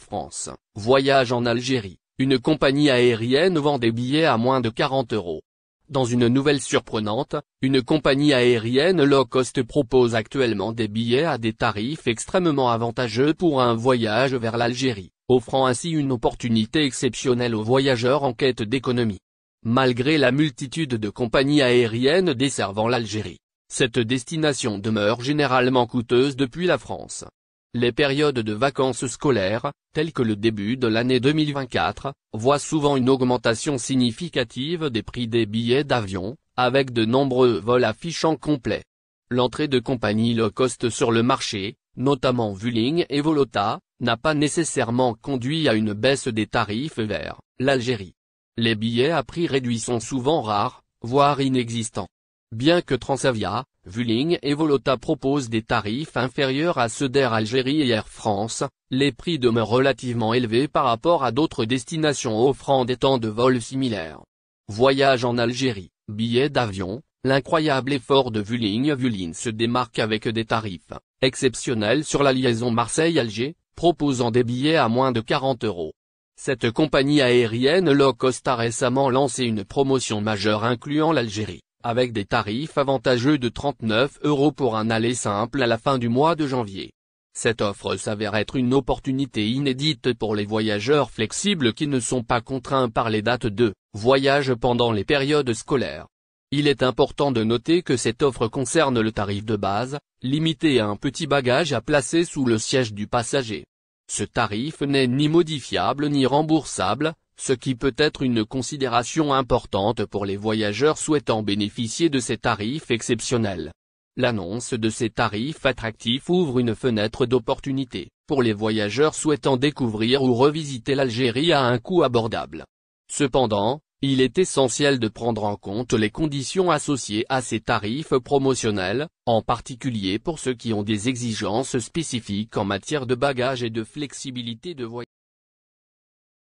France, voyage en Algérie, une compagnie aérienne vend des billets à moins de 40 €. Dans une nouvelle surprenante, une compagnie aérienne low-cost propose actuellement des billets à des tarifs extrêmement avantageux pour un voyage vers l'Algérie, offrant ainsi une opportunité exceptionnelle aux voyageurs en quête d'économie. Malgré la multitude de compagnies aériennes desservant l'Algérie, cette destination demeure généralement coûteuse depuis la France. Les périodes de vacances scolaires, telles que le début de l'année 2024, voient souvent une augmentation significative des prix des billets d'avion, avec de nombreux vols affichant complet. L'entrée de compagnies low-cost sur le marché, notamment Vueling et Volota, n'a pas nécessairement conduit à une baisse des tarifs vers l'Algérie. Les billets à prix réduit sont souvent rares, voire inexistants. Bien que Transavia, Vueling et Volota proposent des tarifs inférieurs à ceux d'Air Algérie et Air France, les prix demeurent relativement élevés par rapport à d'autres destinations offrant des temps de vol similaires. Voyage en Algérie, billets d'avion, l'incroyable effort de Vueling. Vueling se démarque avec des tarifs exceptionnels sur la liaison Marseille-Alger, proposant des billets à moins de 40 €. Cette compagnie aérienne low-cost a récemment lancé une promotion majeure incluant l'Algérie, avec des tarifs avantageux de 39 € pour un aller simple à la fin du mois de janvier. Cette offre s'avère être une opportunité inédite pour les voyageurs flexibles qui ne sont pas contraints par les dates de voyage pendant les périodes scolaires. Il est important de noter que cette offre concerne le tarif de base, limité à un petit bagage à placer sous le siège du passager. Ce tarif n'est ni modifiable ni remboursable, ce qui peut être une considération importante pour les voyageurs souhaitant bénéficier de ces tarifs exceptionnels. L'annonce de ces tarifs attractifs ouvre une fenêtre d'opportunité pour les voyageurs souhaitant découvrir ou revisiter l'Algérie à un coût abordable. Cependant, il est essentiel de prendre en compte les conditions associées à ces tarifs promotionnels, en particulier pour ceux qui ont des exigences spécifiques en matière de bagages et de flexibilité de voyage.